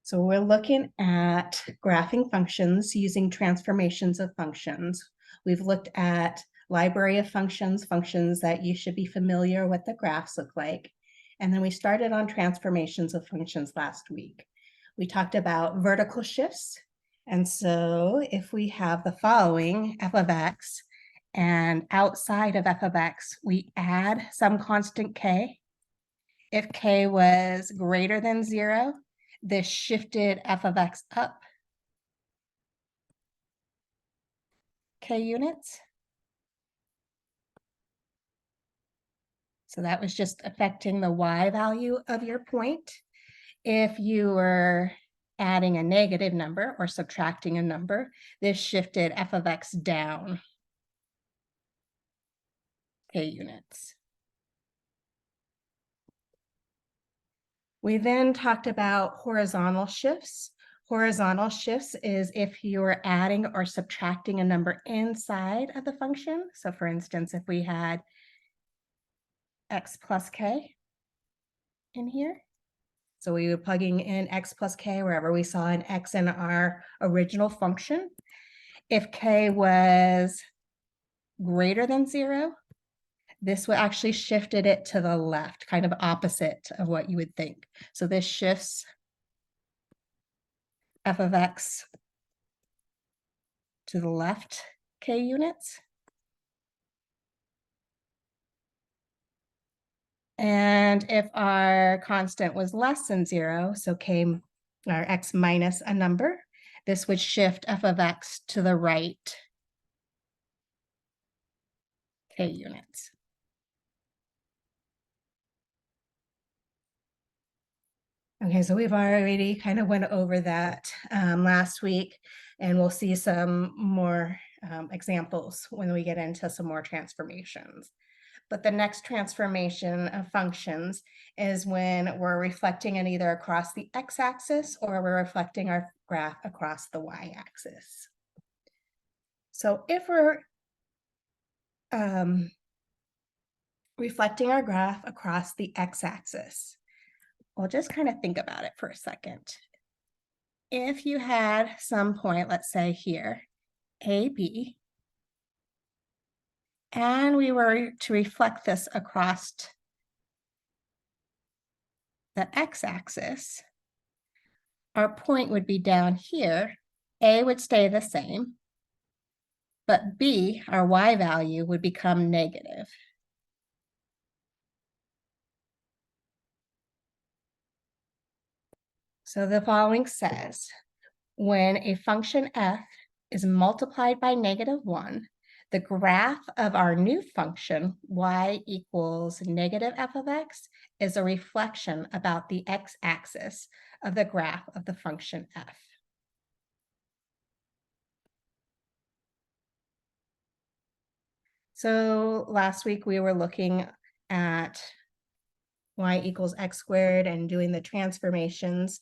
So we're looking at graphing functions using transformations of functions. We've looked at library of functions, functions that you should be familiar with the graphs look like. And then we started on transformations of functions last week. We talked about vertical shifts. And so if we have the following f of x, and outside of f of x, we add some constant k. If k was greater than 0, this shifted f of x up k units. So that was just affecting the y value of your point. If you were adding a negative number or subtracting a number, this shifted f of x down k units. We then talked about horizontal shifts. Horizontal shifts is if you're adding or subtracting a number inside of the function. So for instance, if we had x plus k in here, so we were plugging in x plus k wherever we saw an x in our original function. If k was greater than 0, this would actually shifted it to the left, kind of opposite of what you would think. So this shifts f of x to the left k units. And if our constant was less than 0, so k, our x minus a number, this would shift f of x to the right k units. Okay, so we've already kind of went over that last week, and we'll see some more examples when we get into some more transformations. But the next transformation of functions is when we're reflecting it either across the x-axis or we're reflecting our graph across the y-axis. So if we're reflecting our graph across the x-axis, we'll just kind of think about it for a second. If you had some point, let's say here, AB, and we were to reflect this across the x-axis, our point would be down here. A would stay the same, but B, our y value, would become negative. So the following says, when a function f is multiplied by -1, the graph of our new function, y equals negative f of x, is a reflection about the x-axis of the graph of the function f. So last week we were looking at y equals x squared and doing the transformations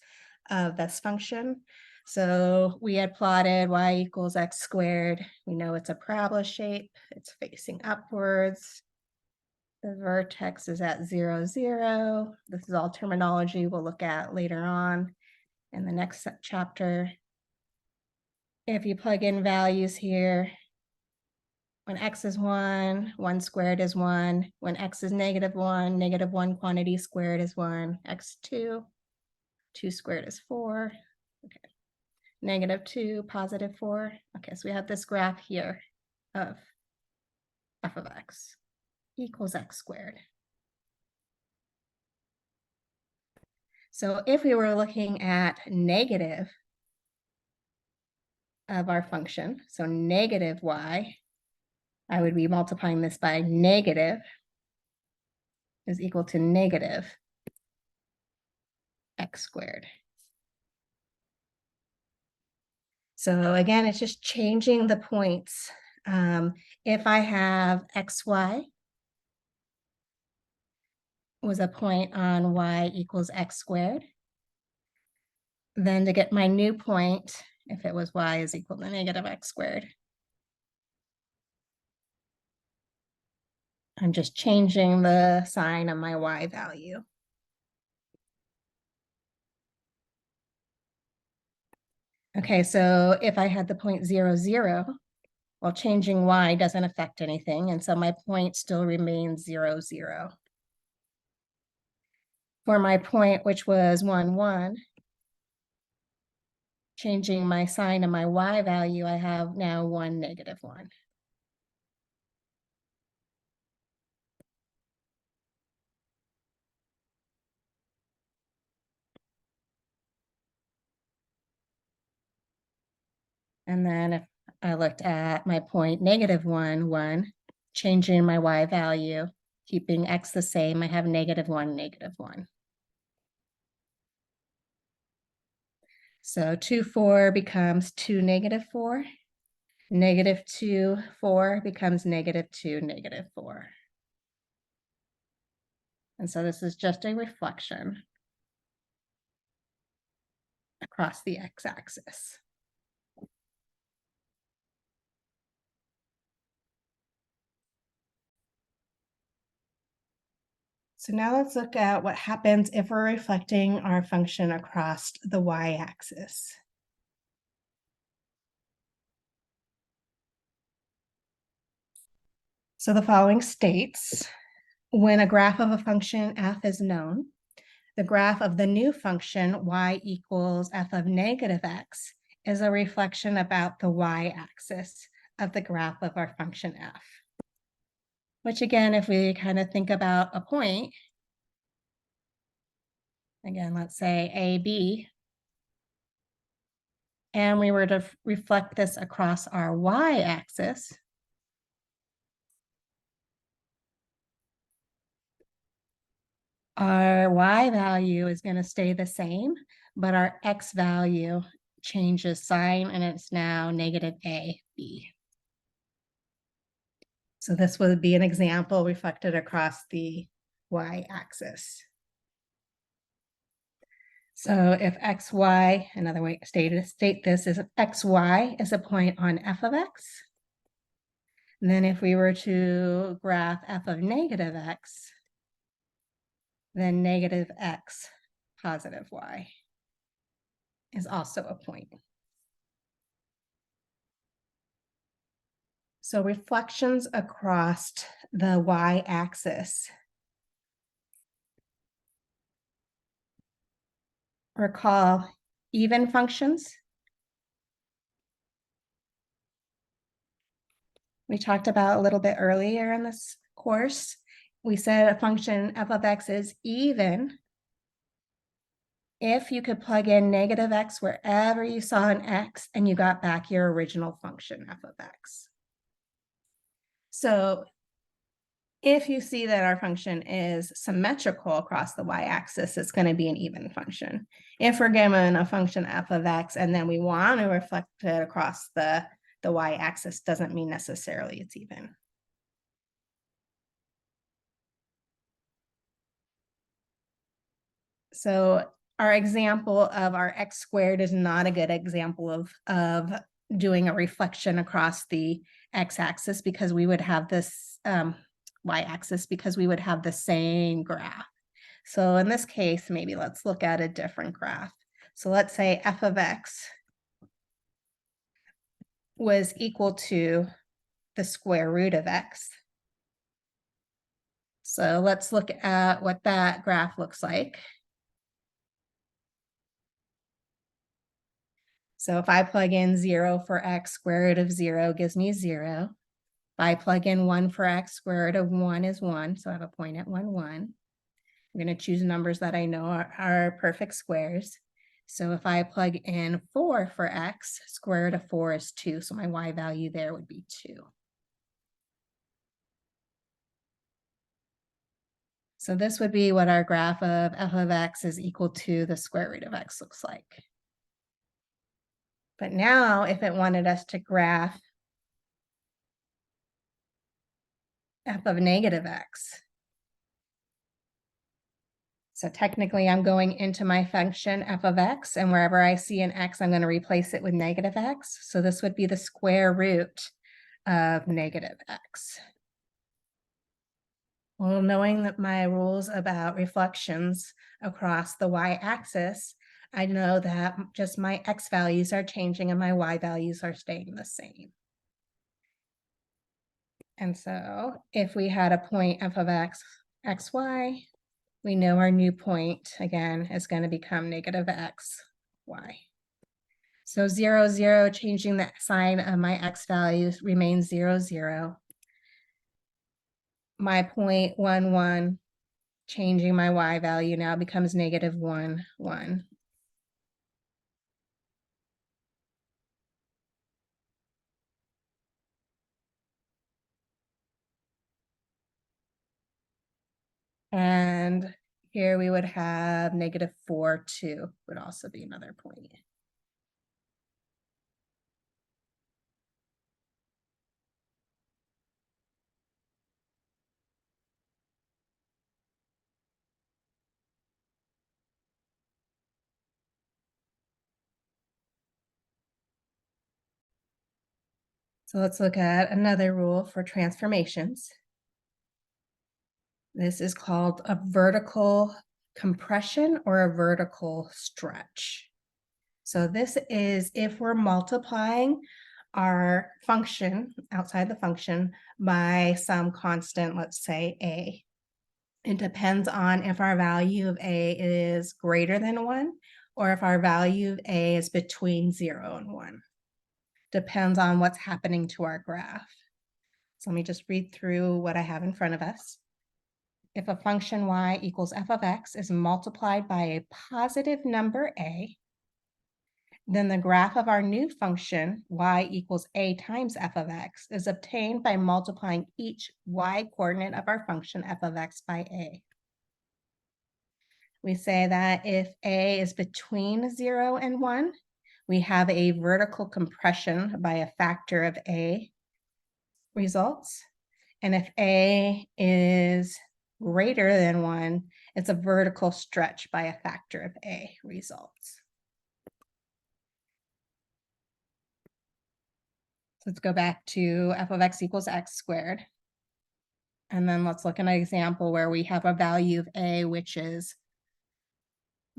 of this function. So we had plotted y equals x squared. We know it's a parabola shape. It's facing upwards. The vertex is at 0, 0. This is all terminology we'll look at later on in the next chapter. If you plug in values here, when x is 1, 1 squared is 1. When x is -1, -1 quantity squared is 1. x2, 2 squared is 4. Okay. -2, +4. Okay, so we have this graph here of f of x equals x squared. So if we were looking at negative of our function, so negative y, I would be multiplying this by negative is equal to negative x squared. So again, it's just changing the points. If I have xy was a point on y equals x squared, then to get my new point, if it was y is equal to negative x squared, I'm just changing the sign of my y value. Okay, so if I had the point 0, 0, well, changing y doesn't affect anything, and so my point still remains 0, 0. For my point, which was 1, 1, changing my sign and my y value, I have now 1, negative 1. And then if I looked at my point negative 1, 1, changing my y value, keeping x the same, I have negative 1, negative 1. So 2, 4 becomes 2, negative 4. Negative 2, 4 becomes negative 2, negative 4. And so this is just a reflection across the x-axis. So now let's look at what happens if we're reflecting our function across the y-axis. So the following states, when a graph of a function f is known, the graph of the new function y equals f of negative x is a reflection about the y-axis of the graph of our function f. Which again, if we kind of think about a point, again, let's say AB, and we were to reflect this across our y-axis, our y value is going to stay the same, but our x value changes sign and it's now negative AB. So this would be an example reflected across the y-axis. So if xy, another way to state this is if xy is a point on f of x, and then if we were to graph f of negative x, then negative x positive y is also a point. So reflections across the y-axis. Recall even functions. We talked about a little bit earlier in this course. We said a function f of x is even if you could plug in negative x wherever you saw an x and you got back your original function f of x. So if you see that our function is symmetrical across the y-axis, it's going to be an even function. If we're given a function f of x and then we want to reflect it across the y-axis, doesn't mean necessarily it's even. So our example of our x squared is not a good example of doing a reflection across the x-axis because we would have this y-axis because we would have the same graph. So in this case, maybe let's look at a different graph. So let's say f of x was equal to the square root of x. So let's look at what that graph looks like. So if I plug in 0 for x, square root of 0 gives me 0. If I plug in 1 for x, square root of 1 is 1. So I have a point at 1, 1. I'm going to choose numbers that I know are perfect squares. So if I plug in 4 for x, square root of 4 is 2. So my y value there would be 2. So this would be what our graph of f of x is equal to the square root of x looks like. But now if it wanted us to graph f of negative x, so technically I'm going into my function f of x, and wherever I see an x, I'm going to replace it with negative x. So this would be the square root of negative x. Well, knowing that my rules about reflections across the y-axis, I know that just my X values are changing and my Y values are staying the same. And so if we had a point f of x, xy, we know our new point, again, is going to become negative x, y. So 0, 0, changing the sign of my x values remains 0, 0. My point 1, 1, changing my y value now becomes negative 1, 1. And here we would have negative 4, 2 would also be another point. So let's look at another rule for transformations. This is called a vertical compression or a vertical stretch. So this is if we're multiplying our function outside the function by some constant, let's say a. It depends on if our value of a is greater than 1 or if our value of a is between 0 and 1. Depends on what's happening to our graph. So let me just read through what I have in front of us. If a function y equals f of x is multiplied by a positive number a, then the graph of our new function y equals a times f of x is obtained by multiplying each y coordinate of our function f of x by a. We say that if a is between 0 and 1, we have a vertical compression by a factor of a results. And if a is greater than 1, it's a vertical stretch by a factor of a results. So let's go back to f of x equals x squared. And then let's look at an example where we have a value of a, which is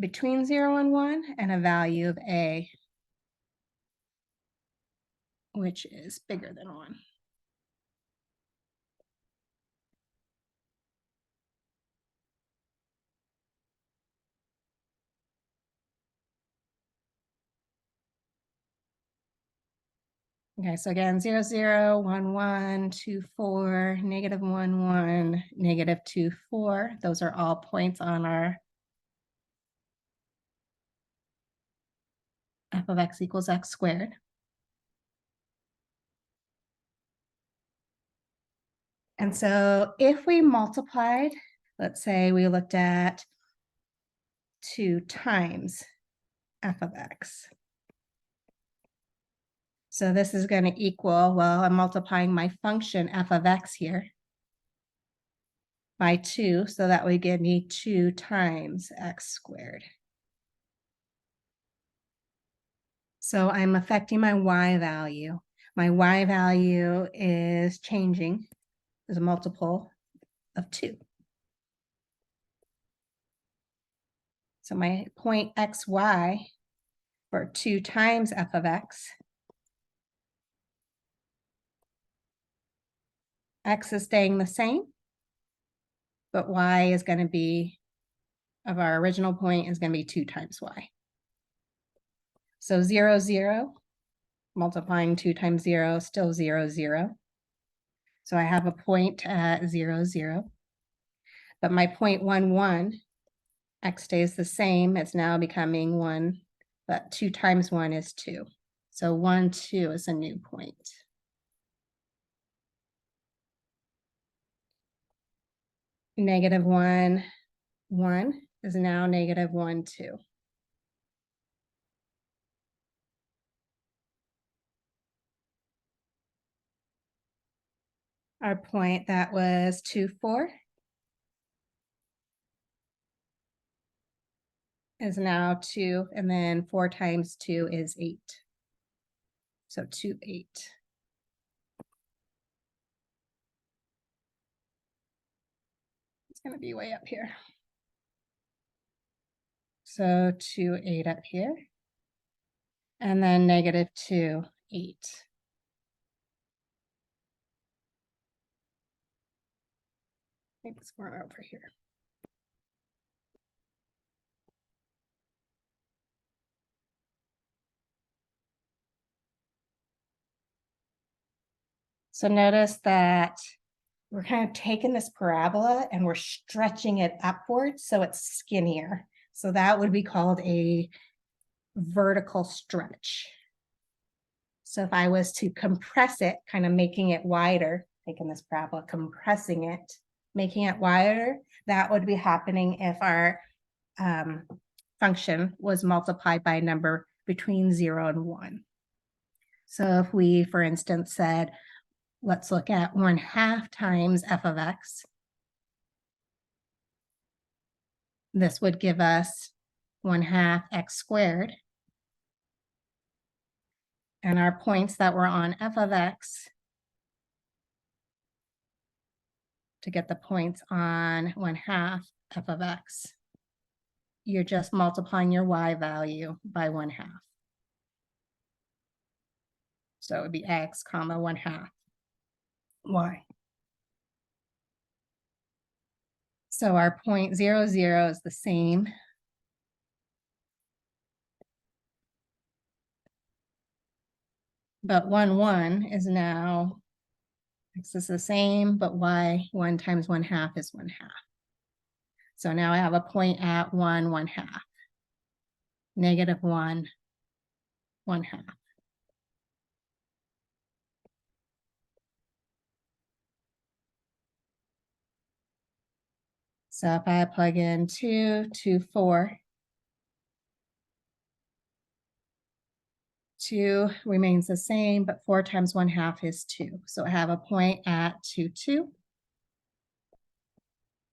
between 0 and 1, and a value of a, which is bigger than 1. Okay, so again, 0, 0, 1, 1, 2, 4, negative 1, 1, negative 2, 4. Those are all points on our f of x equals x squared. And so if we multiplied, let's say we looked at 2 times f of x. So this is going to equal, well, I'm multiplying my function f of x here by 2, so that would give me 2 times x squared. So I'm affecting my y value. My y value is changing as a multiple of 2. So my point xy for 2 times f of x, x is staying the same, but y is going to be, of our original point, is going to be 2 times y. So 0, 0, multiplying 2 times 0, still 0, 0. So I have a point at 0, 0. But my point 1, 1, x stays the same. It's now becoming 1, but 2 times 1 is 2. So 1, 2 is a new point. Negative 1, 1 is now negative 1, 2. Our point that was 2, 4 is now 2, and then 4 times 2 is 8. So 2, 8. It's going to be way up here. So 2, 8 up here. And then negative 2, 8. Maybe it's more over here. So notice that we're kind of taking this parabola and we're stretching it upwards so it's skinnier. So that would be called a vertical stretch. So if I was to compress it, kind of making it wider, taking this parabola, compressing it, making it wider, that would be happening if our function was multiplied by a number between 0 and 1. So if we, for instance, said, let's look at 1/2 times f of x. This would give us 1/2 x squared. And our points that were on f of x, to get the points on 1/2 f of x, you're just multiplying your y value by 1/2. So it would be x comma 1/2 y. So our point 0, 0 is the same. But 1, 1 is now, x is the same, but y, 1 times 1/2 is 1/2. So now I have a point at 1, 1/2. Negative 1, 1/2. So if I plug in 2, 2, 4, 2 remains the same, but 4 times 1/2 is 2. So I have a point at 2, 2.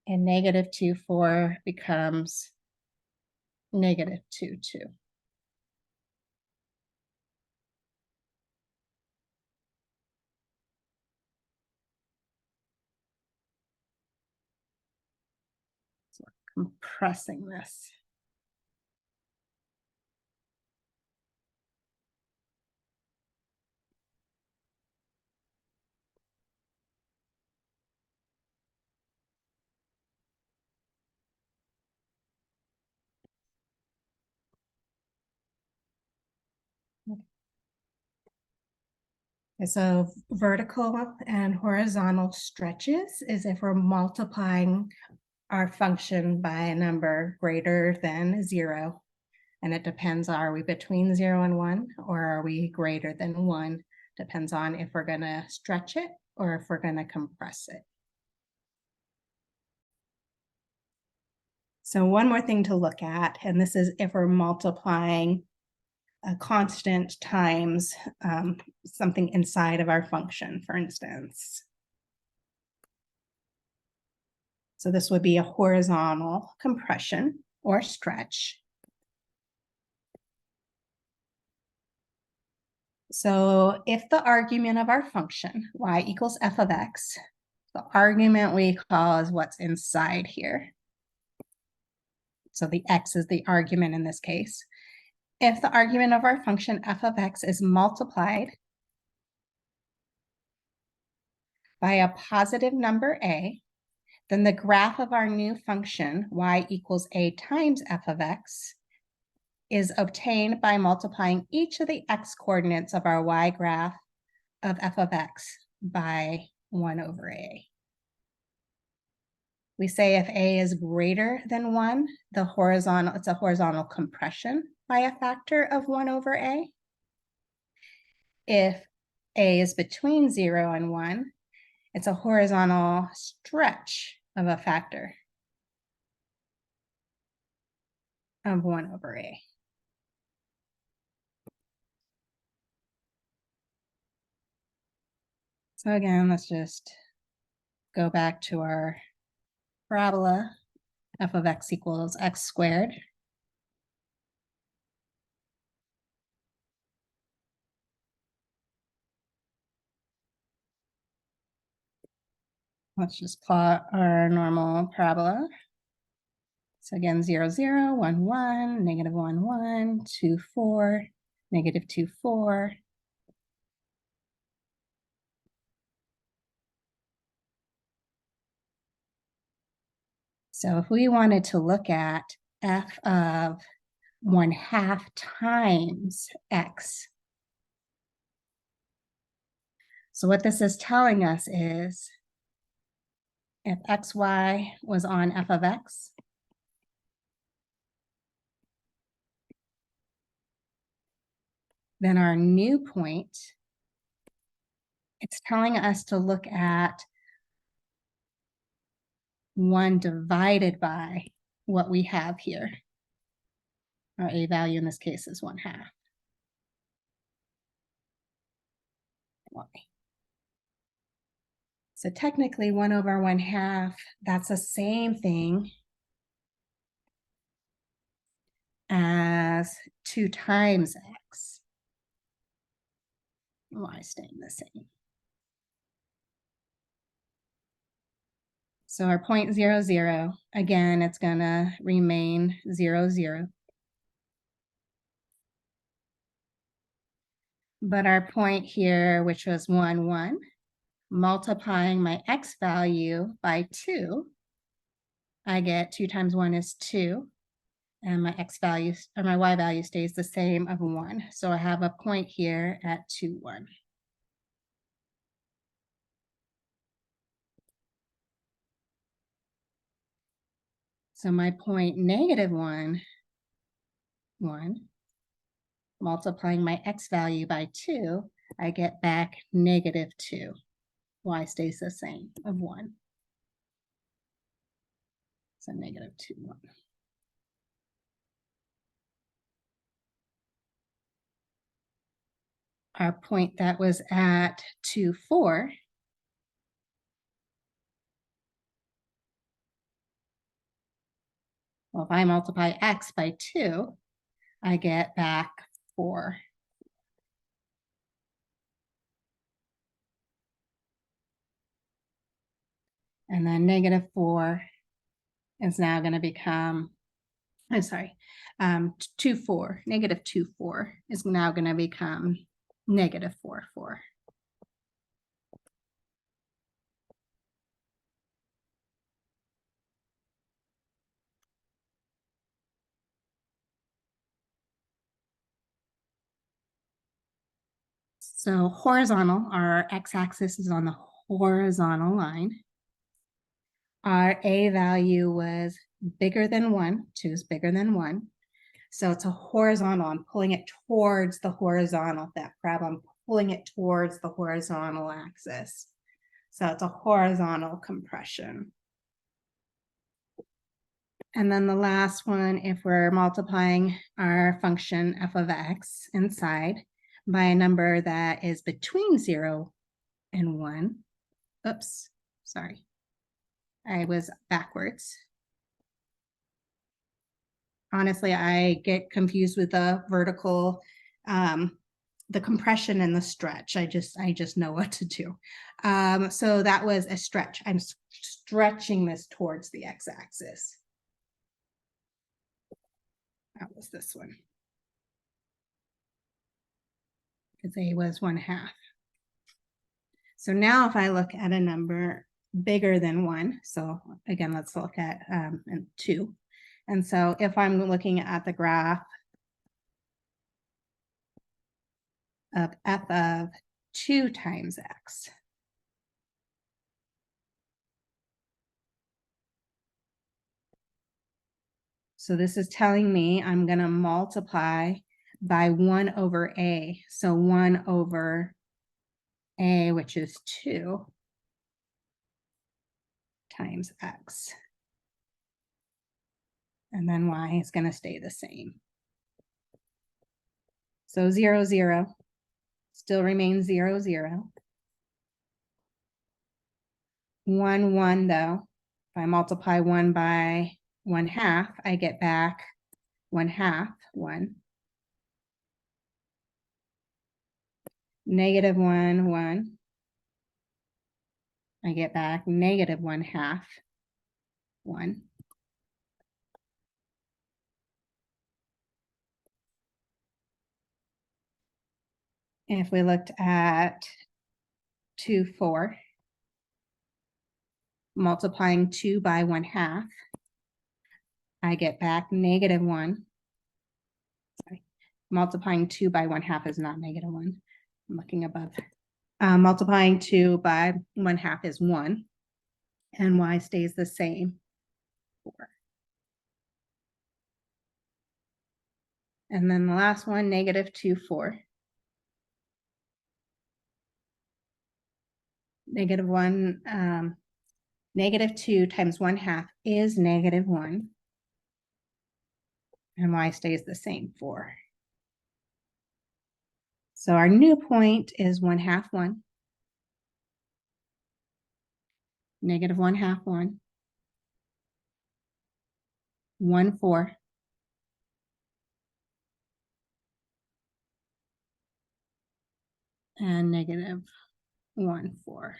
And negative 2, 4 becomes negative 2, 2. So we're compressing this. So vertical and horizontal stretches is if we're multiplying our function by a number greater than 0. And it depends, are we between 0 and 1 or are we greater than 1? Depends on if we're going to stretch it or if we're going to compress it. So one more thing to look at, and this is if we're multiplying a constant times something inside of our function, for instance. So this would be a horizontal compression or stretch. So if the argument of our function, y equals f of x, the argument we call is what's inside here. So the x is the argument in this case. If the argument of our function f of x is multiplied by a positive number a, then the graph of our new function, y equals a times f of x, is obtained by multiplying each of the x coordinates of our y graph of f of x by 1 over a. We say if a is greater than 1, it's a horizontal compression by a factor of 1 over a. If a is between 0 and 1, it's a horizontal stretch of a factor of 1 over a. So again, let's just go back to our parabola, f of x equals x squared. Let's just plot our normal parabola. So again, 0, 0, 1, 1, negative 1, 1, 2, 4, negative 2, 4. So if we wanted to look at f of 1/2 times x, so what this is telling us is if xy was on f of x, then our new point, it's telling us to look at 1 divided by what we have here. Our a value in this case is 1/2. So technically 1 over 1/2, that's the same thing as 2 times x. Y staying the same. So our point 0, 0, again, it's gonna remain 0, 0. But our point here, which was 1, 1, multiplying my x value by 2, I get 2 times 1 is 2. And my x value, or my y value stays the same of 1. So I have a point here at 2, 1. So my point negative 1, 1, multiplying my x value by 2, I get back negative 2. Y stays the same of 1. So negative 2, 1. Our point that was at 2, 4, well, if I multiply x by 2, I get back 4. And then negative 4 is now going to become, I'm sorry, 2, 4, negative 2, 4 is now going to become negative 4, 4. So horizontal, our x-axis is on the horizontal line. Our a value was bigger than 1, 2 is bigger than 1. So it's a horizontal, I'm pulling it towards the horizontal, that problem, pulling it towards the horizontal axis. So it's a horizontal compression. And then the last one, if we're multiplying our function f of x inside by a number that is between 0 and 1. Oops, sorry. I was backwards. Honestly, I get confused with the vertical, the compression and the stretch. I just know what to do. So that was a stretch. I'm stretching this towards the x-axis. That was this one. Because a was 1/2. So now if I look at a number bigger than 1, so again, let's look at 2. And so if I'm looking at the graph of f of 2 times x, so this is telling me I'm going to multiply by 1 over a. So 1 over a, which is 2 times x. And then y is going to stay the same. So 0, 0 still remains 0, 0. 1, 1 though, if I multiply 1 by 1/2, I get back 1/2, 1. Negative 1, 1. I get back negative 1/2, 1. if we looked at 2, 4, multiplying 2 by 1/2, I get back -1. Sorry. Multiplying 2 by 1/2 is not -1. I'm looking above. Multiplying 2 by 1/2 is 1, and y stays the same, 4. And then the last one, -2, 4. -1, -2 times 1/2 is -1, and y stays the same, 4. So our new point is 1/2, 1, -1/2, 1, 1, 4, and -1, 4.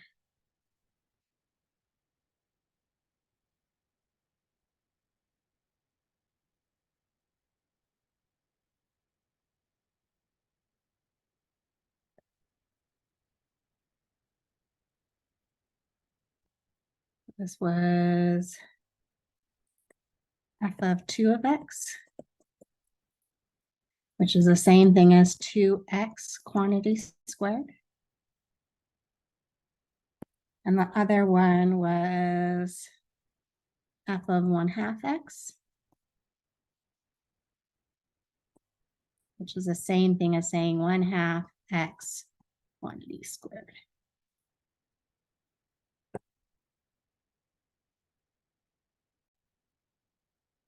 This was f of 2 of x, which is the same thing as 2x quantity squared. And the other one was f of 1/2 x, which is the same thing as saying 1/2 x quantity squared.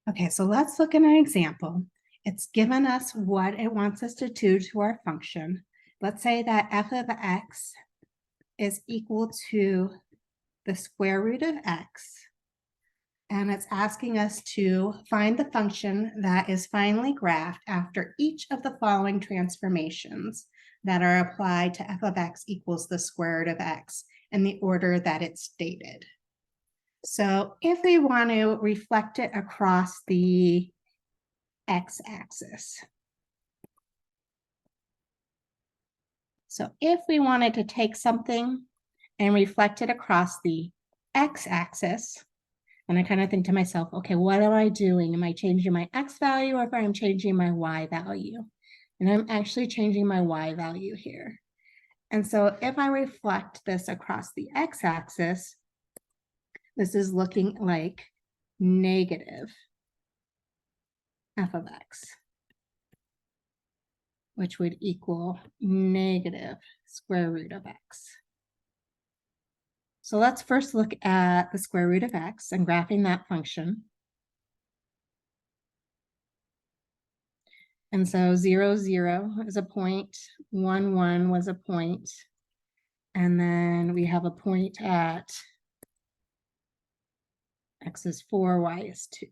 Okay, so let's look at an example. It's given us what it wants us to do to our function. Let's say that f of x is equal to the square root of x. And it's asking us to find the function that is finally graphed after each of the following transformations that are applied to f of x equals the square root of x in the order that it's stated. So if we want to reflect it across the x-axis. So if we wanted to take something and reflect it across the x-axis, and I kind of think to myself, okay, what am I doing? Am I changing my x value or if I'm changing my y value? And I'm actually changing my y value here. And so if I reflect this across the x-axis, this is looking like negative f of x, which would equal negative square root of x. So let's first look at the square root of x and graphing that function. And so 0, 0 is a point, 1, 1 was a point, and then we have a point at x is 4, y is 2.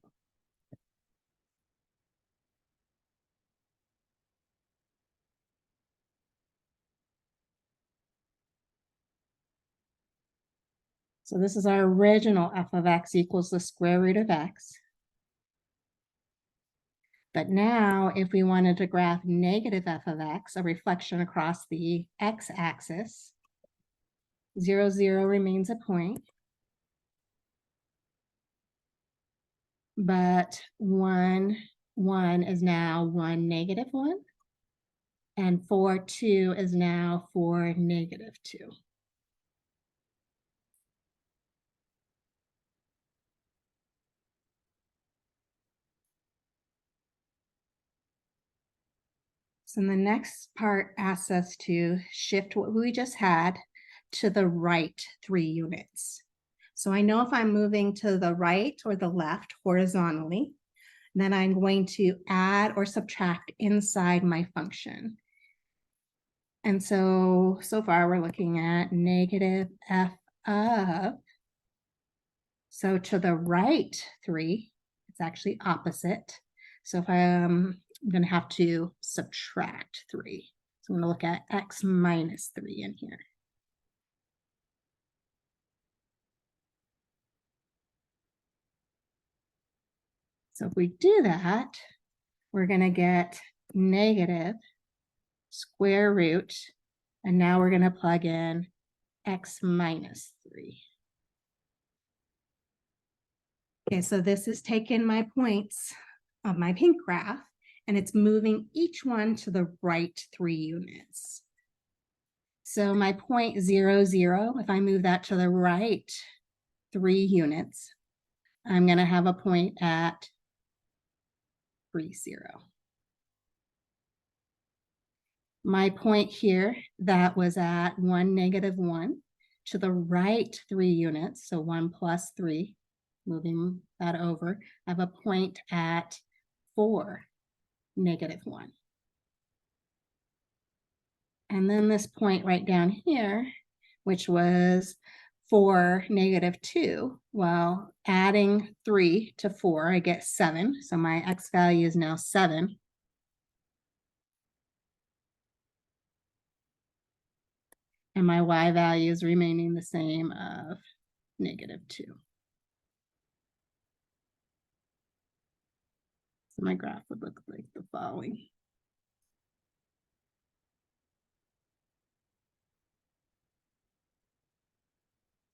So this is our original f of x equals the square root of x. But now if we wanted to graph negative f of x, a reflection across the x-axis, 0, 0 remains a point. But 1, 1 is now 1, -1. And 4, 2 is now 4, -2. So the next part asks us to shift what we just had to the right 3 units. So I know if I'm moving to the right or the left horizontally, then I'm going to add or subtract inside my function. And so far we're looking at negative f of, so to the right 3, it's actually opposite. So if I'm going to have to subtract 3. So I'm going to look at x minus 3 in here. So if we do that, we're going to get negative square root And now we're going to plug in x minus 3. Okay, so this is taking my points of my pink graph, and it's moving each one to the right 3 units. So my point 0, 0, if I move that to the right 3 units, I'm going to have a point at 3, 0. My point here that was at 1, negative 1 to the right 3 units, so 1 plus 3, moving that over, I have a point at 4, negative 1. And then this point right down here, which was 4, negative 2, well, adding 3 to 4, I get 7. So my x value is now 7. And my y value is remaining the same of negative 2. So my graph would look like the following.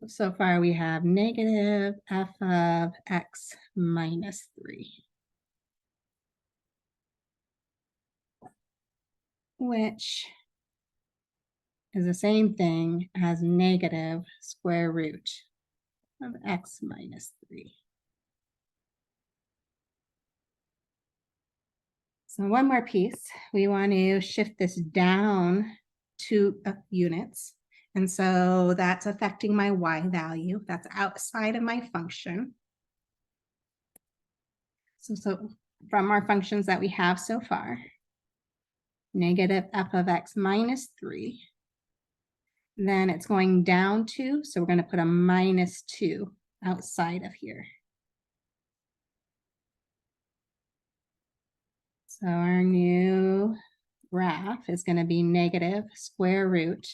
So far we have negative f of x minus 3. Which is the same thing as negative square root of x minus 3. So one more piece, we want to shift this down 2 units. And so that's affecting my y value. That's outside of my function. So from our functions that we have so far, negative f of x minus 3. Then it's going down 2, so we're going to put a minus 2 outside of here. So our new graph is going to be negative square root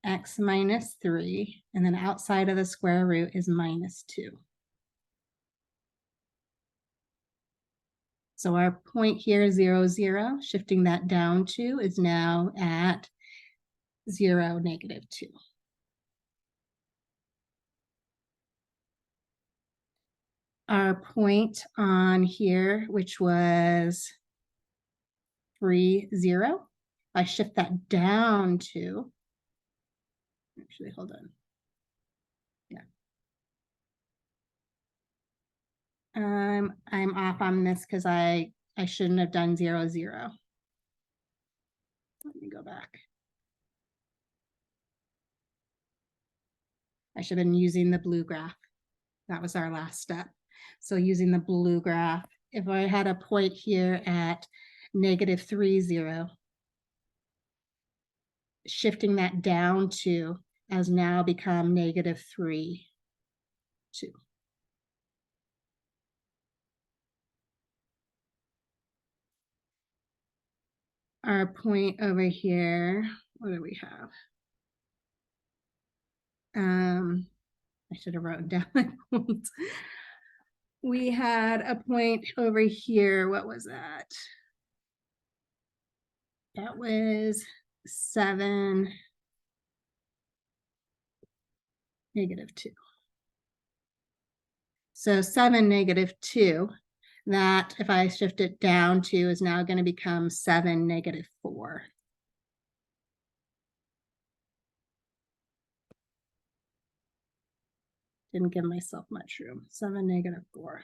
x minus 3, and then outside of the square root is minus 2. So our point here, 0, 0, shifting that down 2 is now at 0, negative 2. Our point on here, which was 3, 0, I shift that down to, actually, hold on. Yeah. I'm off on this because I shouldn't have done 0, 0. Let me go back. I should have been using the blue graph. That was our last step. So using the blue graph, if I had a point here at negative 3, 0, shifting that down to has now become negative 3, 2. Our point over here, what do we have? I should have wrote down my points. We had a point over here. What was that? That was 7, negative 2. So 7, negative 2, that if I shift it down to is now going to become 7, negative 4. Didn't give myself much room. 7, negative 4.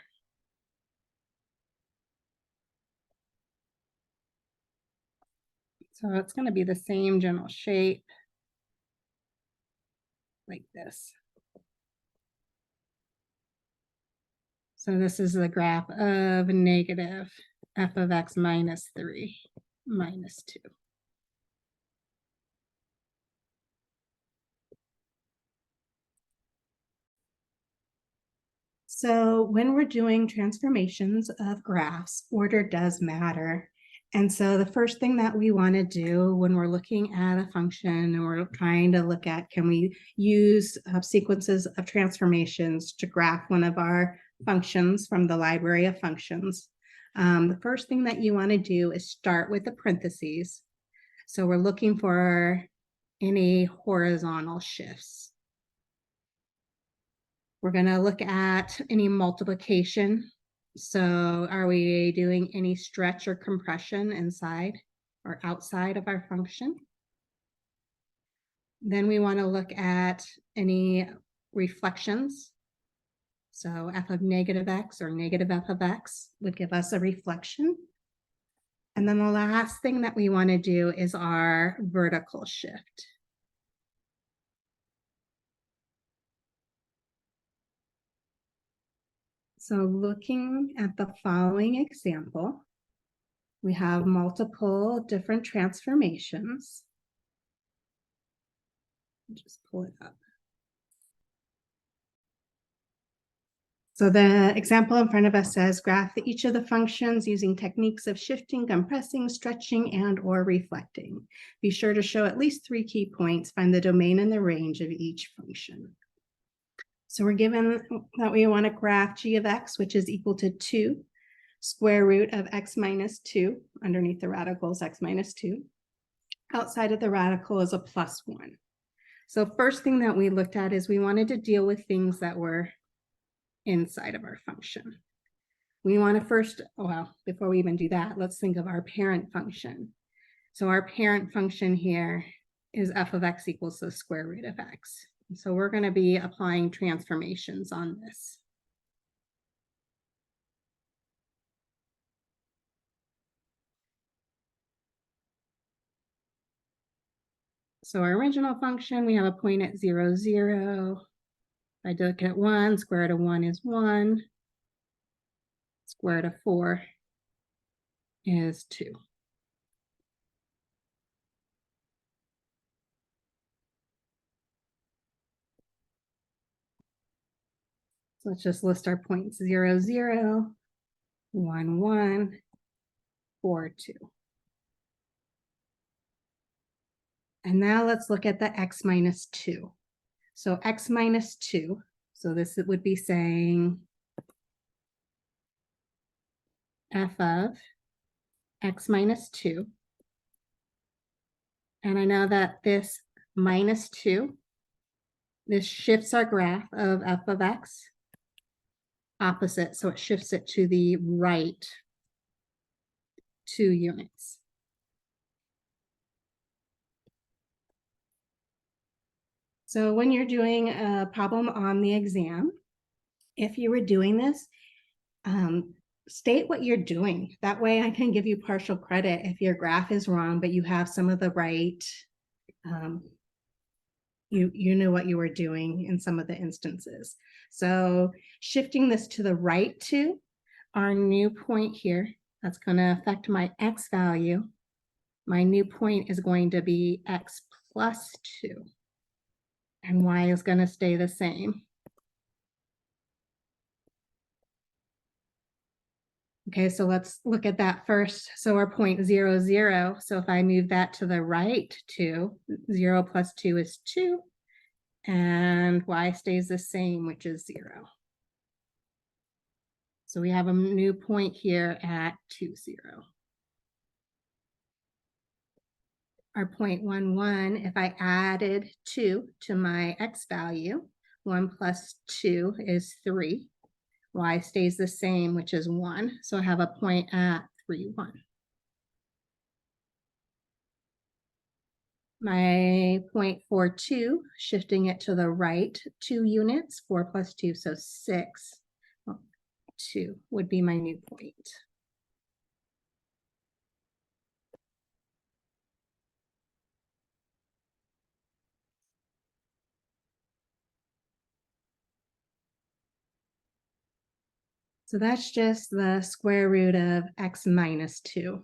So it's going to be the same general shape like this. So this is the graph of negative f of x minus 3, minus 2. So when we're doing transformations of graphs, order does matter. And so the first thing that we want to do when we're looking at a function and we're trying to look at, can we use sequences of transformations to graph one of our functions from the library of functions? The first thing that you want to do is start with the parentheses. So we're looking for any horizontal shifts. We're going to look at any multiplication. So are we doing any stretch or compression inside or outside of our function? Then we want to look at any reflections. So f of negative x or negative f of x would give us a reflection. And then the last thing that we want to do is our vertical shift. So looking at the following example, we have multiple different transformations. Just pull it up. So the example in front of us says graph each of the functions using techniques of shifting, compressing, stretching, and or reflecting. Be sure to show at least 3 key points. Find the domain and the range of each function. So we're given that we want to graph g of x, which is equal to 2 square root of x minus 2. Underneath the radical is x minus 2. Outside of the radical is a plus 1. So first thing that we looked at is we wanted to deal with things that were inside of our function. We want to first, well, before we even do that, let's think of our parent function. So our parent function here is f of x equals the square root of x. So we're going to be applying transformations on this. So our original function, we have a point at 0, 0. If I look at 1, square root of 1 is 1. Square root of 4 is 2. So let's just list our points: 0, 0, 1, 1, 4, 2. And now let's look at the x minus 2. So x minus 2, so this would be saying f of x minus 2. And I know that this minus 2, this shifts our graph of f of x opposite, so it shifts it to the right 2 units. So when you're doing a problem on the exam, if you were doing this, state what you're doing. That way I can give you partial credit if your graph is wrong, but you have some of the right, you know what you were doing in some of the instances. So shifting this to the right 2, our new point here, that's going to affect my x value. My new point is going to be x plus 2. And y is going to stay the same. Okay, so let's look at that first. So our point 0, 0. So if I move that to the right 2, 0 plus 2 is 2. And y stays the same, which is 0. So we have a new point here at 2, 0. Our point 1, 1, if I added 2 to my x value, 1 plus 2 is 3. Y stays the same, which is 1. So I have a point at 3, 1. My point 4, 2, shifting it to the right 2 units, 4 plus 2, so 6. 2 would be my new point. So that's just the square root of x minus 2.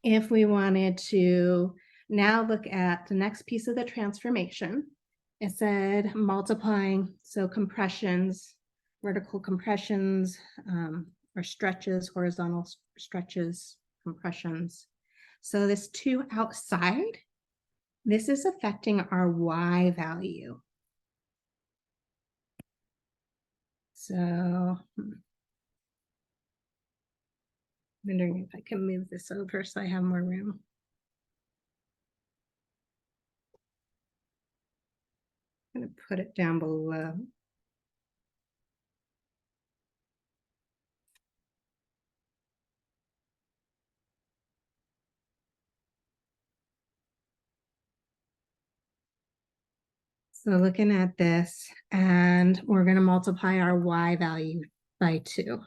If we wanted to now look at the next piece of the transformation, it said multiplying, so compressions, vertical compressions, or stretches, horizontal stretches, compressions. So this 2 outside, this is affecting our y value. So wondering if I can move this over so I have more room. I'm going to put it down below. So looking at this, and we're going to multiply our y value by 2.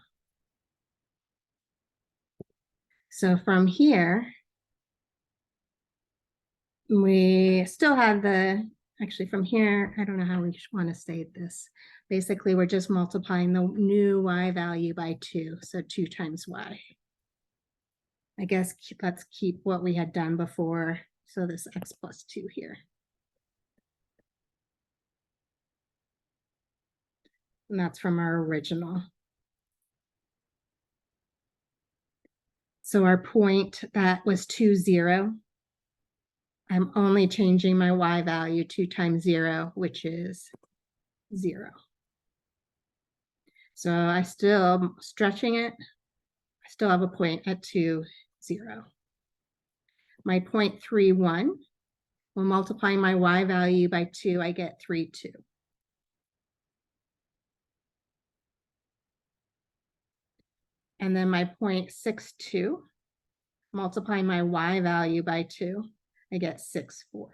So from here, we still have actually from here, I don't know how we want to state this. Basically, we're just multiplying the new y value by 2, so 2 times y. I guess let's keep what we had done before, so this x plus 2 here. And that's from our original. So our point that was 2, 0. I'm only changing my y value 2 times 0, which is 0. So I still stretching it. I still have a point at 2, 0. My 0.31, well, multiplying my y value by 2, I get 3, 2. And then my 0.62, multiplying my y value by 2, I get 6, 4.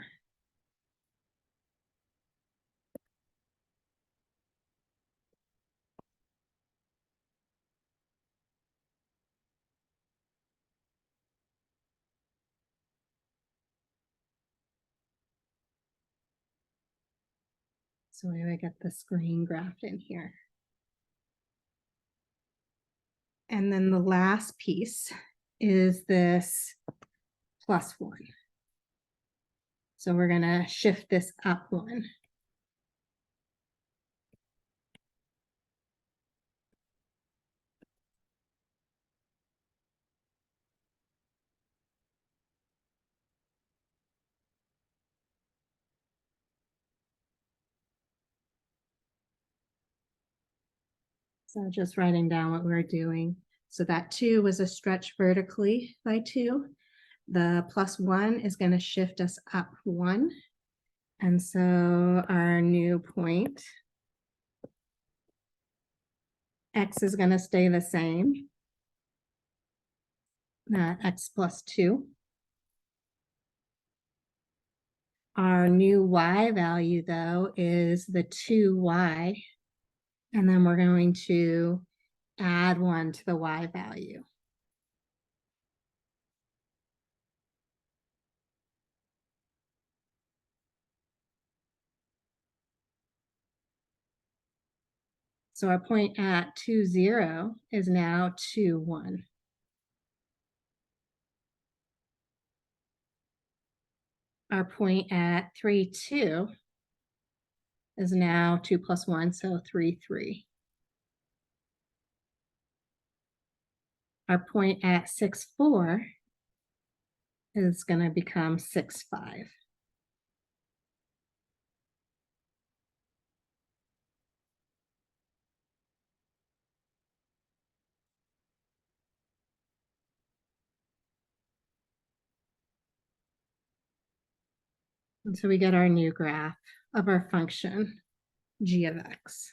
So I get the screen graphed in here. And then the last piece is this plus 1. So we're going to shift this up 1. So just writing down what we're doing. So that 2 was a stretch vertically by 2. The plus 1 is going to shift us up 1. And so our new point, x is going to stay the same, x plus 2. Our new y value, though, is the 2y. And then we're going to add 1 to the y value. So our point at 2, 0 is now 2, 1. Our point at 3, 2 is now 2 plus 1, so 3, 3. Our point at 6, 4 is going to become 6, 5. And so we get our new graph of our function, g of x,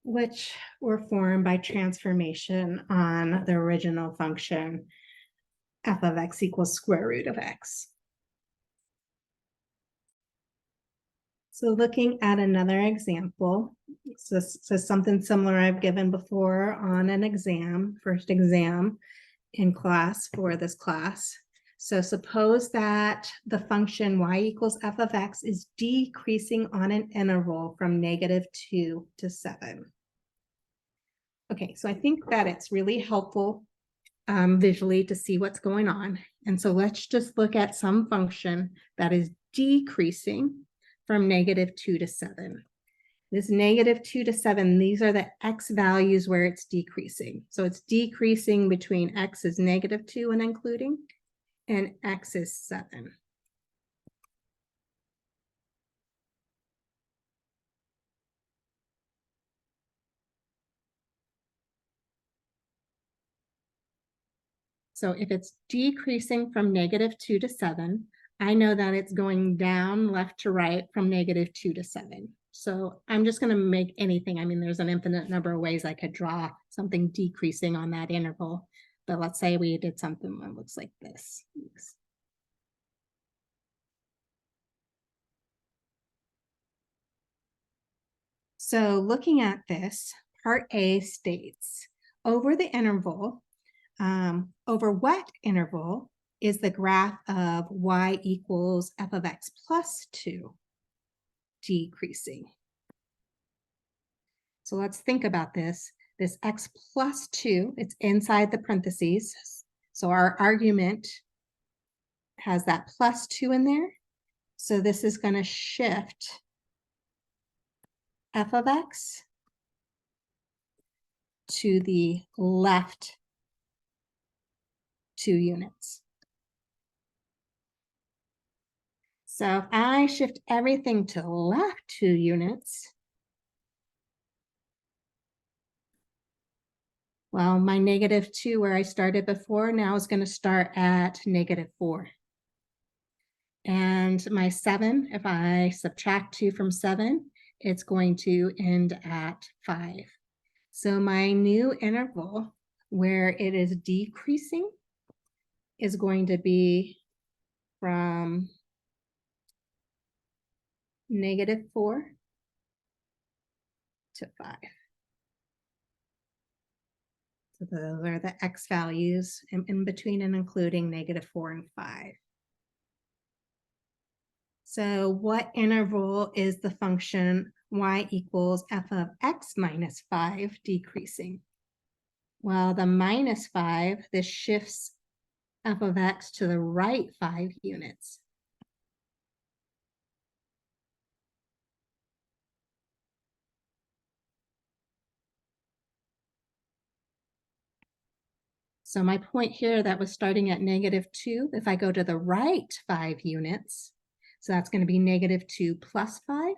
which were formed by transformation on the original function, f of x equals square root of x. So looking at another example, so something similar I've given before on an exam, first exam in class for this class. So suppose that the function y equals f of x is decreasing on an interval from -2 to 7. Okay, so I think that it's really helpful visually to see what's going on. And so let's just look at some function that is decreasing from -2 to 7. This -2 to 7, these are the x values where it's decreasing. So it's decreasing between x is -2 and including, and x is 7. So if it's decreasing from -2 to 7, I know that it's going down left to right from -2 to 7. So I'm just going to make anything. I mean, there's an infinite number of ways I could draw something decreasing on that interval. But let's say we did something that looks like this. Oops. So looking at this, part A states, over the interval, over what interval is the graph of y equals f of x plus 2 decreasing? So let's think about this. This x plus 2, it's inside the parentheses. So our argument has that plus 2 in there. So this is going to shift f of x to the left 2 units. So if I shift everything to left 2 units, well, my -2 where I started before now is going to start at -4. And my 7, if I subtract 2 from 7, it's going to end at 5. So my new interval where it is decreasing is going to be from -4 to 5. So those are the x values in between and including -4 and 5. So what interval is the function y equals f of x minus 5 decreasing? Well, the -5, this shifts f of x to the right 5 units. So my point here that was starting at -2, if I go to the right 5 units, so that's going to be -2 plus 5.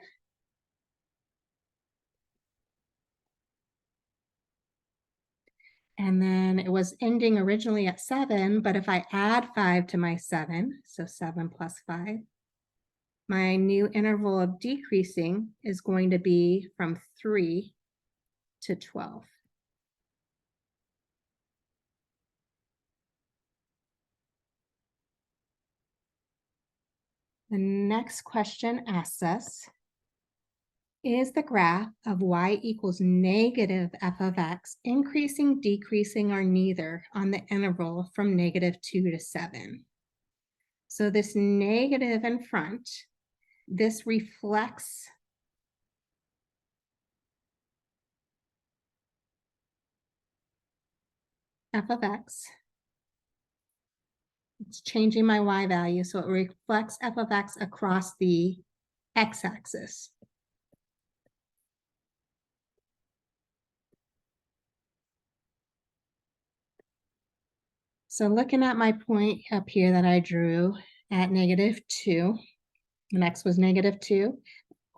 And then it was ending originally at 7, but if I add 5 to my 7, so 7 plus 5, my new interval of decreasing is going to be from 3 to 12. The next question asks us, is the graph of y equals negative f of x increasing, decreasing, or neither on the interval from -2 to 7? So this negative in front, this reflects f of x. It's changing my y value, so it reflects f of x across the x-axis. So looking at my point up here that I drew at -2, and x was -2,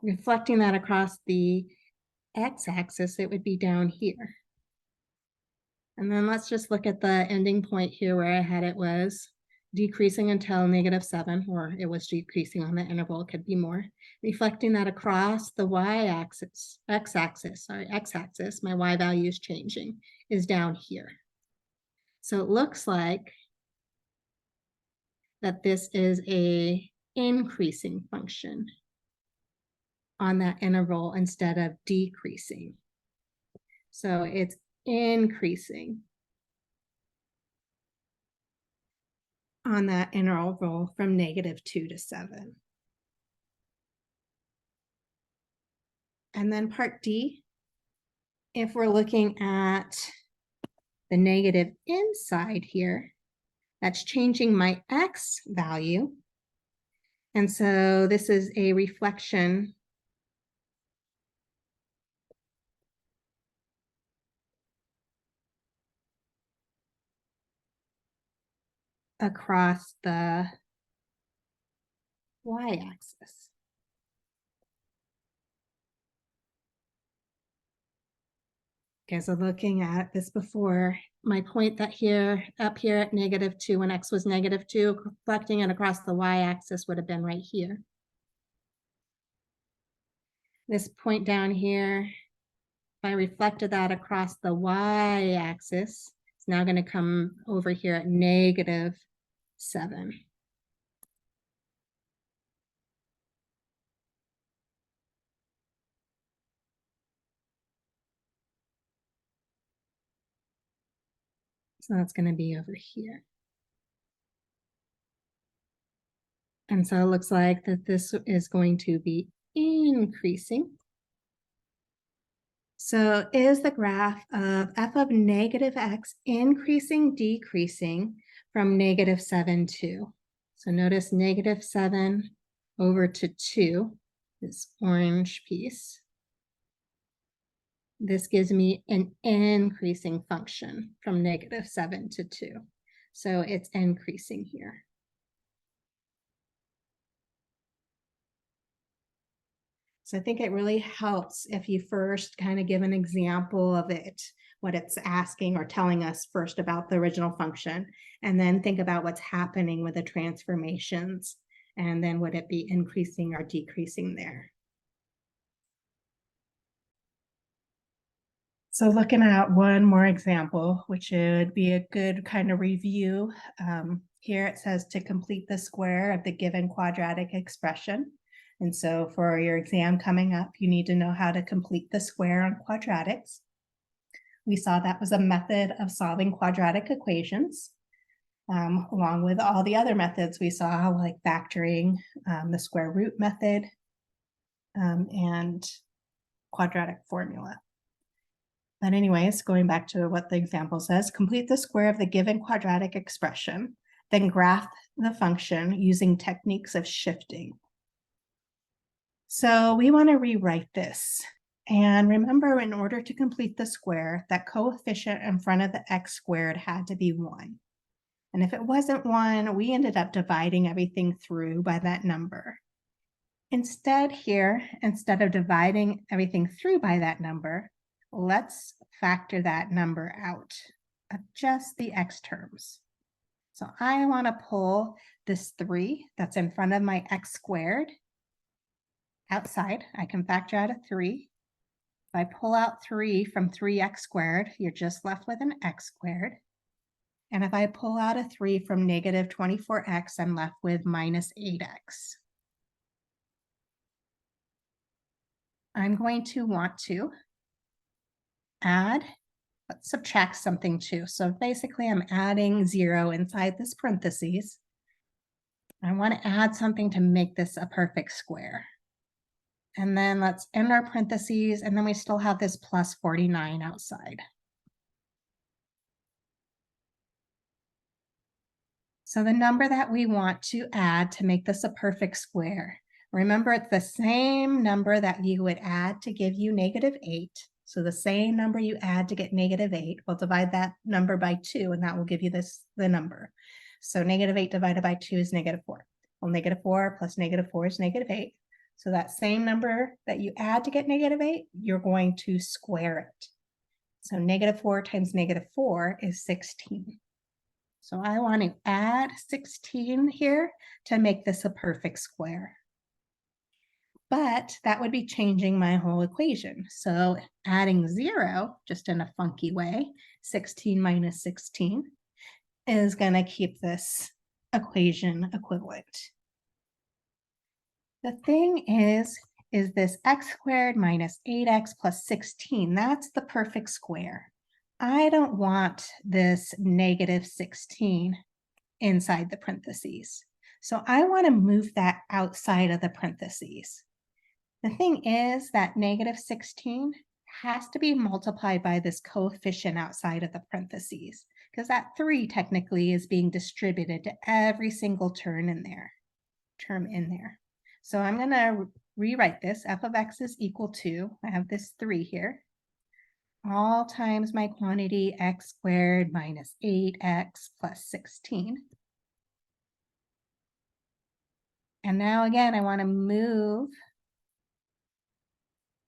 reflecting that across the x-axis, it would be down here. And then let's just look at the ending point here where I had it was decreasing until -7, or it was decreasing on the interval, it could be more. Reflecting that across the y-axis, x-axis, my y value is changing, is down here. So it looks like that this is a increasing function on that interval instead of decreasing. So it's increasing on that interval from -2 to 7. And then part D, if we're looking at the negative inside here, that's changing my x value. And so this is a reflection across the y-axis. Okay, so looking at this before, my point that here, up here at -2, when x was -2, reflecting it across the y-axis would have been right here. This point down here, if I reflected that across the y-axis, it's now going to come over here at -7. So that's going to be over here. And so it looks like that this is going to be increasing. So is the graph of f of -x increasing, decreasing from -7 to? So notice -7 over to 2, this orange piece. This gives me an increasing function from -7 to 2. So it's increasing here. So I think it really helps if you first kind of give an example of it, what it's asking or telling us first about the original function, and then think about what's happening with the transformations, and then would it be increasing or decreasing there. So looking at one more example, which would be a good kind of review. Here it says to complete the square of the given quadratic expression. And so for your exam coming up, you need to know how to complete the square on quadratics. We saw that was a method of solving quadratic equations, along with all the other methods we saw, like factoring, the square root method, and quadratic formula. But anyways, going back to what the example says, complete the square of the given quadratic expression, then graph the function using techniques of shifting. So we want to rewrite this. And remember, in order to complete the square, that coefficient in front of the x squared had to be 1. And if it wasn't 1, we ended up dividing everything through by that number. Instead here, instead of dividing everything through by that number, let's factor that number out of just the x terms. So I want to pull this 3 that's in front of my x squared outside. I can factor out a 3. If I pull out 3 from 3x squared, you're just left with an x squared. And if I pull out a 3 from -24x, I'm left with -8x. I'm going to want to add, let's subtract something too. So basically I'm adding 0 inside this parentheses. I want to add something to make this a perfect square. And then let's end our parentheses, and then we still have this plus 49 outside. So the number that we want to add to make this a perfect square, remember it's the same number that you would add to give you -8. So the same number you add to get -8, we'll divide that number by 2, and that will give you the number. So -8 divided by 2 is -4. Well, -4 plus -4 is -8. So that same number that you add to get -8, you're going to square it. So -4 times -4 is 16. So I want to add 16 here to make this a perfect square. But that would be changing my whole equation. So adding 0, just in a funky way, 16 minus 16, is going to keep this equation equivalent. The thing is this x squared minus 8x plus 16, that's the perfect square. I don't want this -16 inside the parentheses. So I want to move that outside of the parentheses. The thing is that -16 has to be multiplied by this coefficient outside of the parentheses, because that 3 technically is being distributed to every single term in there. So I'm going to rewrite this. F of x is equal to, I have this 3 here, all times my quantity x squared minus 8x plus 16. And now again, I want to move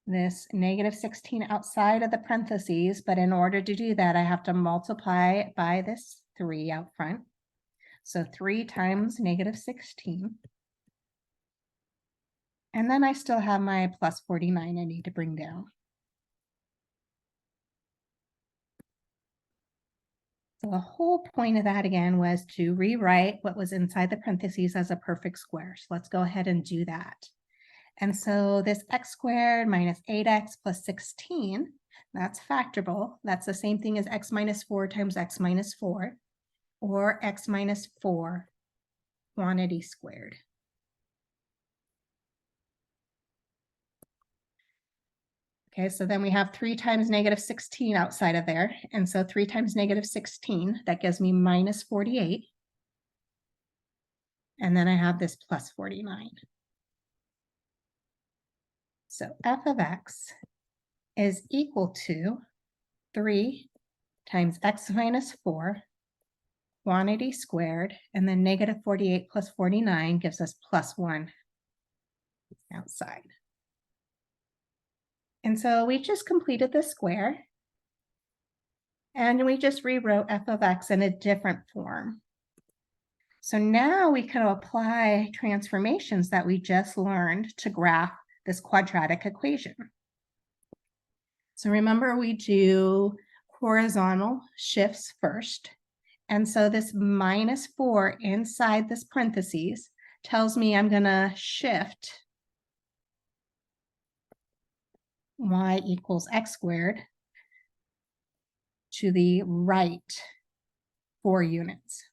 this negative 16 outside of the parentheses, but in order to do that, I have to multiply it by this 3 out front. So 3 times negative 16. And then I still have my plus 49 I need to bring down. So the whole point of that again was to rewrite what was inside the parentheses as a perfect square. So let's go ahead and do that. And so this x squared minus 8x plus 16, that's factorable. That's the same thing as x minus 4 times x minus 4, or x minus 4 quantity squared. Okay, so then we have 3 times negative 16 outside of there. And so 3 times negative 16, that gives me minus 48. And then I have this plus 49. So f of x is equal to 3 times x minus 4 quantity squared, and then negative 48 plus 49 gives us plus 1 outside. And so we just completed the square, and we just rewrote f of x in a different form. So now we can apply transformations that we just learned to graph this quadratic equation. So remember, we do horizontal shifts first. And so this minus 4 inside this parentheses tells me I'm going to shift y equals x squared to the right 4 units.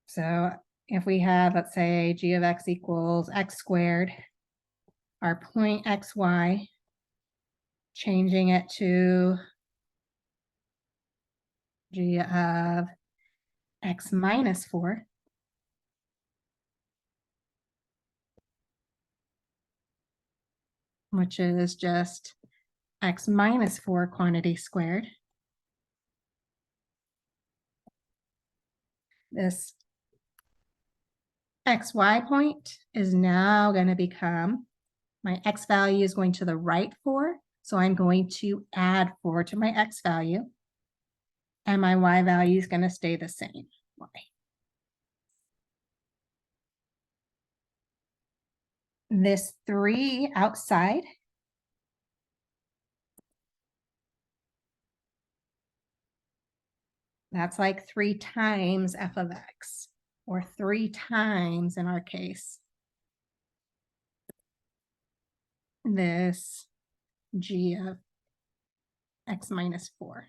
So if we have, let's say, g of x equals x squared, our point xy, changing it to g of x minus 4, which is just x minus 4 quantity squared. This xy point is now going to become, my x value is going to the right 4, so I'm going to add 4 to my x value, and my y value is going to stay the same, y. This 3 outside that's like 3 times f of x, or 3 times, in our case, this g of x minus 4,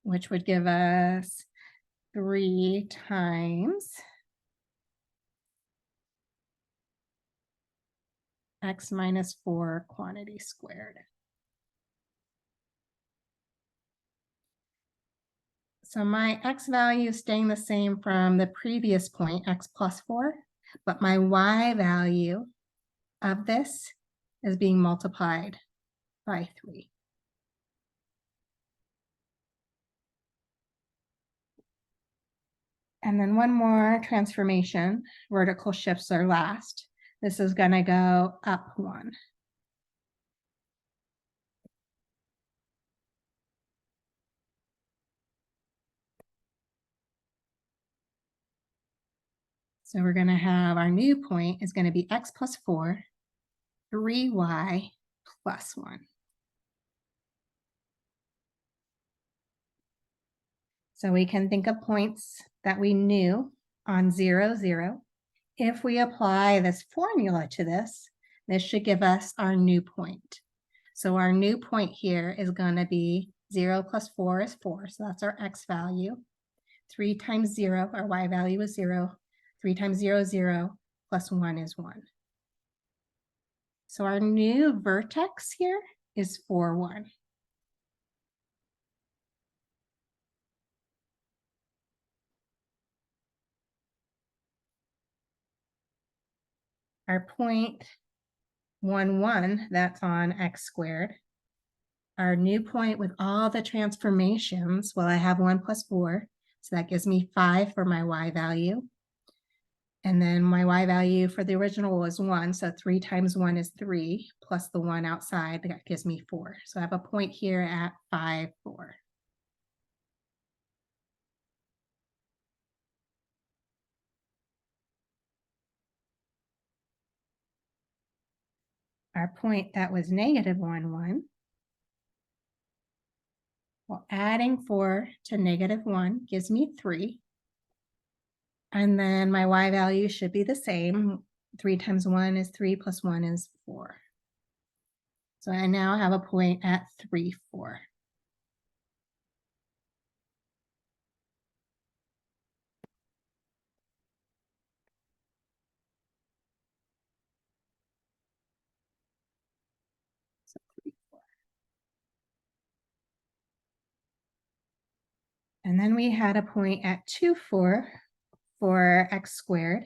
which would give us 3 times x minus 4 quantity squared. So my x value is staying the same from the previous point, x plus 4, but my y value of this is being multiplied by 3. And then one more transformation, vertical shifts are last. This is going to go up 1. So we're going to have our new point is going to be x plus 4, 3y plus 1. So we can think of points that we knew on 0, 0. If we apply this formula to this, this should give us our new point. So our new point here is going to be 0 plus 4 is 4. So that's our x value. 3 times 0, our y value is 0. 3 times 0 is 0, plus 1 is 1. So our new vertex here is 4, 1. Our point 1, 1, that's on x squared. our new point with all the transformations, well, I have 1 plus 4, so that gives me 5 for my y value. And then my y value for the original was 1, so 3 times 1 is 3, plus the 1 outside, that gives me 4. So I have a point here at 5, 4. Our point that was negative 1, 1. Well, adding 4 to negative 1 gives me 3. And then my y value should be the same. 3 times 1 is 3, plus 1 is 4. So I now have a point at 3, 4. So 3, 4. And then we had a point at 2, 4 for x squared.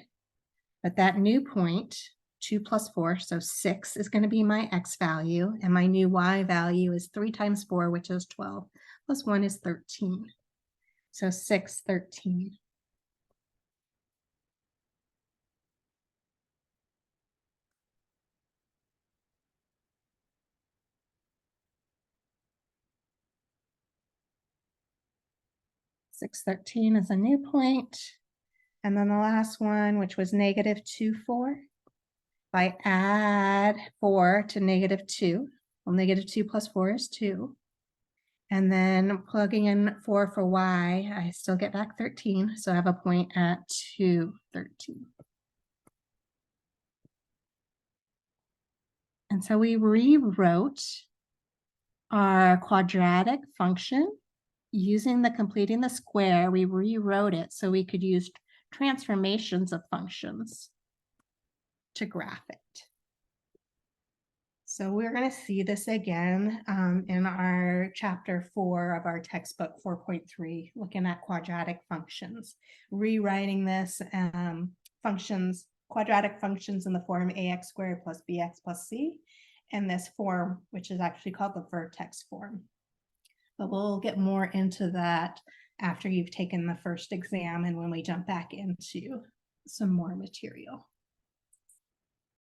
But that new point, 2 plus 4, so 6 is going to be my x value. And my new y value is 3 times 4, which is 12, plus 1 is 13. So 6, 13. Six, 13 is a new point. And then the last one, which was negative 2, 4. If I add 4 to negative 2, well, negative 2 plus 4 is 2. And then plugging in 4 for y, I still get back 13. So I have a point at 2, 13. And so we rewrote our quadratic function using the completing the square. We rewrote it so we could use transformations of functions to graph it. So we're going to see this again in our chapter 4 of our textbook 4.3, looking at quadratic functions, rewriting this quadratic functions in the form ax squared plus bx plus c, and this form, which is actually called the vertex form. But we'll get more into that after you've taken the first exam and when we jump back into some more material.